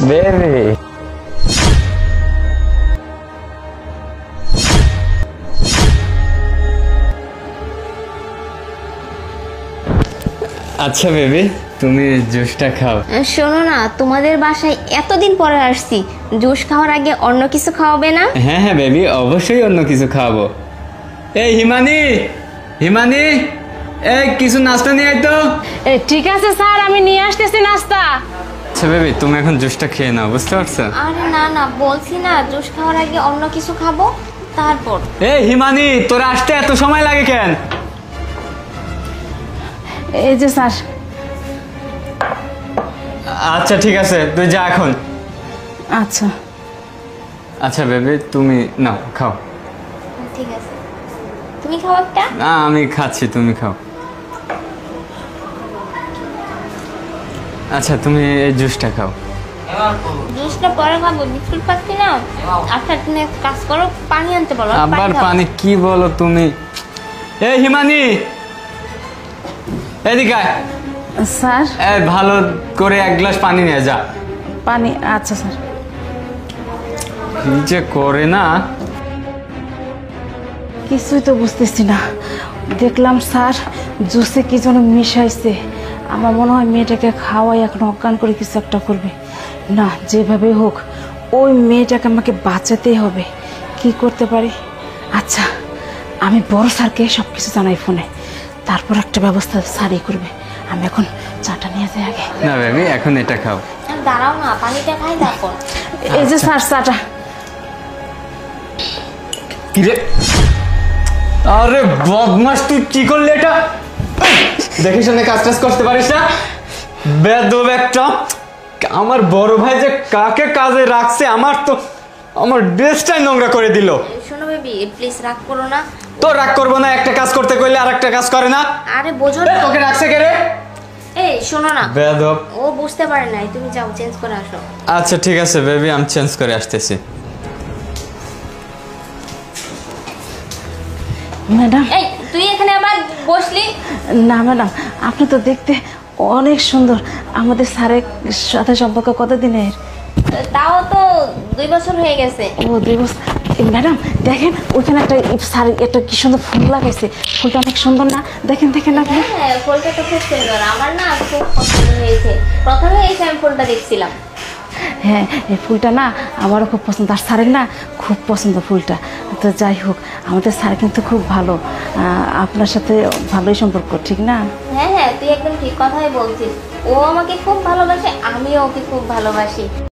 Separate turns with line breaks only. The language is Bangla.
বেবি আচ্ছা বেবি, তুমি জুসটা খাও।
শোনো না, তোমাদের বাসায় এতদিন পরে আসছি, জুস খাওয়ার আগে অন্য কিছু খাওয়াবে না?
হ্যাঁ হ্যাঁ বেবি, অবশ্যই অন্য কিছু খাওয়াবো। এই হিমানি, হিমানি, এই কিছু নাস্তা নিয়ে আয় তো।
ঠিক আছে স্যার, আমি নিয়ে আসতেছি নাস্তা।
আচ্ছা বেবি, তুমি এখন জুসটা খেয়ে নাও, বুঝতে পারছো?
আরে না না, বলছি না জুস খাওয়ার আগে অন্য কিছু খাবো তারপর।
এই হিমানি, তোর আসতে এত সময় লাগে কেন?
এই যে স্যার।
আচ্ছা ঠিক আছে, তুই যা এখন।
আচ্ছা
আচ্ছা বেবি, তুমি নাও, খাও।
ঠিক আছে, তুমি খাও একটা।
না আমি খাচ্ছি, তুমি খাও। আচ্ছা তুমি এই জুসটা খাও।
জুসটা পরে খাবো, বিস্কুট পাচ্ছি না। আচ্ছা তুমি এক কাজ করো, পানি আনতে বলো।
আবার পানি? কি বলো তুমি? এই হিমানি, এদিকে আয়।
স্যার।
এই ভালো করে এক গ্লাস পানি নিয়ে যা।
পানি? আচ্ছা স্যার।
কি যে করে না,
কিছুই তো বুঝতেছি না। দেখলাম স্যার জুসে কি যেন মিশাইছে। আমার মনে হয় মেয়েটাকে খাওয়াই এখন অজ্ঞান করে কিছু একটা করবে। না, যেভাবে হোক ওই মেয়েটাকে আমাকে বাঁচাতেই হবে। কি করতে পারি? আচ্ছা, আমি বড় স্যারকে সব কিছু জানাই ফোনে, তারপর একটা ব্যবস্থা স্যারই করবে। আমি এখন চাটা নিয়ে যাই আগে।
না বেবি, এখন এটা খাও।
দাঁড়াও না, পানিটা খাই তারপর।
এই যে স্যার চাটা।
কি রে? আরে বদমাস, তুই কি করলি এটা? দেখে শুনে কাজ টাজ করতে পারিস না, বেদব একটা। আমার বড় ভাই যে কাকে কাজে রাখছে, আমার ড্রেসটাই নোংরা করে দিল।
শোনো বেবি, প্লিজ রাগ করো না।
তো রাগ করবো না, একটা কাজ করতে কইলে আর একটা কাজ করে না।
আরে বোঝো না,
তোকে রাখছে কে রে?
এই শোনো না,
বেদব।
ও বুঝতে পারে নাই, তুমি যাও চেঞ্জ করে আসো।
আচ্ছা ঠিক আছে বেবি, আমি চেঞ্জ করে আসতেছি।
ম্যাডাম।
এই তুই এখানে আবার বসলি?
না ম্যাডাম, আপনি তো দেখতে অনেক সুন্দর। আমাদের স্যারের সাথে সম্পর্ক কতদিনের?
তাও তো 2 বছর হয়ে গেছে।
ও 2 বছর। ম্যাডাম দেখেন, ওইখানে একটা স্যার একটা কি সুন্দর ফুল লাগাইছে। ফুলটা অনেক সুন্দর না? দেখেন দেখেন আপনি।
হ্যাঁ, ফুলটা তো খুব সুন্দর, আমার না খুব পছন্দ হয়েছে। প্রথমে এই আমি ফুলটা দেখছিলাম।
হ্যাঁ, এই ফুলটা না আমারও খুব পছন্দ, আর স্যারের না খুব পছন্দ ফুলটা। তো যাই হোক, আমাদের স্যার কিন্তু খুব ভালো, আপনার সাথে ভালোই সম্পর্ক, ঠিক না?
হ্যাঁ হ্যাঁ, তুই একদম ঠিক কথাই বলছিস। ও আমাকে খুব ভালোবাসে, আমিও ওকে খুব ভালোবাসি।